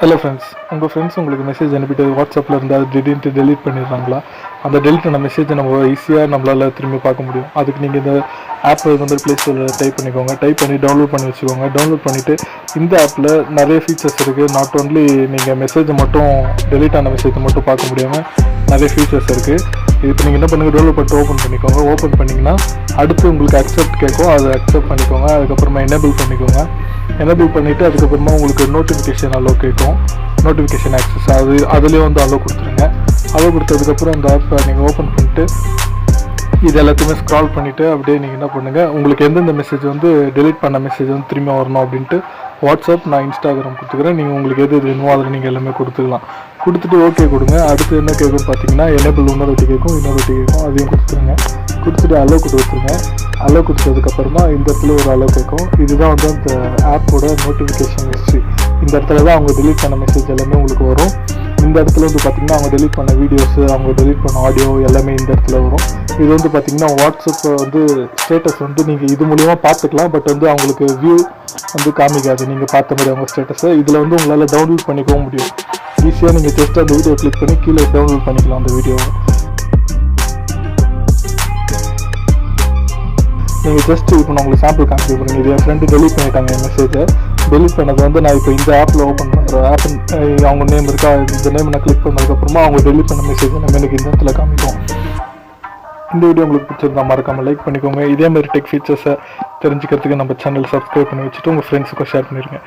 Hello friends, உங்கள் friends உங்களுக்கு message அனுப்பிட்டு வாட்ஸ்அப்பில் இருந்தால் திடீர்னு டெலீட் பண்ணிடுறாங்களா? அந்த டெலிட் பண்ண மெசேஜை நம்ம ஈஸியாக நம்மளால் திரும்பி பார்க்க முடியும். அதுக்கு நீங்கள் இந்த ஆப்பை வந்து ப்ளே ஸ்டோரில் டைப் பண்ணிக்கோங்க. டைப் பண்ணி டவுன்லோட் பண்ணி வச்சுக்கோங்க. டவுன்லோட் பண்ணிவிட்டு இந்த ஆப்பில் நிறைய ஃபீச்சர்ஸ் இருக்குது. நாட் ஓன்லி நீங்கள் மெசேஜை மட்டும் டெலிட் ஆன மெசேஜை மட்டும் பார்க்க முடியாமல் நிறைய ஃபீச்சர்ஸ் இருக்குது. இப்போ நீங்கள் என்ன பண்ணுங்கள், டவுன்லோட் பண்ணிட்டு ஓப்பன் பண்ணிக்கோங்க. ஓப்பன் பண்ணிங்கன்னா அடுத்து உங்களுக்கு அக்செப்ட் கேட்கும், அதை அக்செப்ட் பண்ணிக்கோங்க. அதுக்கப்புறமா எனேபிள் பண்ணிக்கோங்க. எனேபிள் பண்ணிவிட்டு அதுக்கப்புறமா உங்களுக்கு நோட்டிஃபிகேஷன் அலோ கேட்கும். நோட்டிஃபிகேஷன் ஆக்சஸ் அதுலேயே வந்து அலோ கொடுத்துருங்க. அலோ கொடுத்ததுக்கப்புறம் அந்த ஆப்பை நீங்கள் ஓப்பன் பண்ணிட்டு இது எல்லாத்தையுமே ஸ்க்ரால் பண்ணிவிட்டு அப்படியே நீங்கள் என்ன பண்ணுங்கள், உங்களுக்கு எந்தெந்த மெசேஜ் வந்து டெலிட் பண்ண மெசேஜ் வந்து திரும்பி வரணும் அப்படின்ட்டு வாட்ஸ்அப், நான் இன்ஸ்டாகிராம் கொடுத்துக்கிறேன். நீங்கள் உங்களுக்கு எது வேணுமோ அதில் நீங்கள் எல்லாமே கொடுத்துக்கலாம். கொடுத்துட்டு ஓகே கொடுங்க. அடுத்து என்ன கேட்கும்னு பார்த்தீங்கன்னா எனேபிள் இன்னொரு வாட்டி கேட்கும், அதையும் கொடுத்துருங்க. கொடுத்துட்டு அலோ கொடுத்துருங்க. அலோ கொடுத்ததுக்கப்புறமா இந்த இடத்துல ஒரு அலோ கேட்கும். இதுதான் வந்து அந்த ஆப்போட நோட்டிஃபிகேஷன் ஹிஸ்ட்ரி. இந்த இடத்துல தான் அவங்க டெலிட் பண்ண மெசேஜ் எல்லாமே உங்களுக்கு வரும். இந்த இடத்துல வந்து பார்த்திங்கன்னா அவங்க டெலிட் பண்ண வீடியோஸு, அவங்க டெலிட் பண்ண ஆடியோ எல்லாமே இந்த இடத்துல வரும். இது வந்து பார்த்திங்கன்னா வாட்ஸ்அப்பை வந்து ஸ்டேட்டஸ் வந்து நீங்கள் இது மூலிமா பார்த்துக்கலாம். பட் வந்து அவங்களுக்கு வியூ வந்து காமிக்காது நீங்கள் பார்த்த மாதிரி அவங்க ஸ்டேட்டஸை. இதில் வந்து உங்களால் டவுன்லோட் பண்ணிக்கவும் முடியும். ஈஸியாக நீங்கள் ஜஸ்ட் அந்த வீடியோ கிளிக் பண்ணி கீழே டவுன்லோட் பண்ணிக்கலாம் அந்த வீடியோவை. நீங்கள் ஜஸ்ட் இப்போ நான் உங்களுக்கு சாம்பிள் காமிக்க போகிறேன். இது என் ஃப்ரெண்டு டெலிட் பண்ணிட்டாங்க என் மெசேஜை. டெலிட் பண்ணது வந்து நான் இப்போ இந்த ஆப்பில் ஓப்பன் பண்ணுறேன். ஆப் அவங்க நேம் இருக்கா, இந்த நேம் நான் கிளிக் பண்ணதுக்கப்புறமா அவங்க டெலிட் பண்ண மெசேஜ் நம்ம எனக்கு இந்த இடத்துல காமிக்கும். இந்த வீடியோ உங்களுக்கு பிடிச்சிருந்தா மறக்காமல் லைக் பண்ணிக்கோங்க. இதே மாதிரி டெக் ஃபீச்சர்ஸை தெரிஞ்சுக்கிறதுக்கு நம்ம சேனல் சப்ஸ்கிரைப் பண்ணி வச்சுட்டு உங்கள் ஃப்ரெண்ட்ஸுக்கும் ஷேர் பண்ணிடுங்க.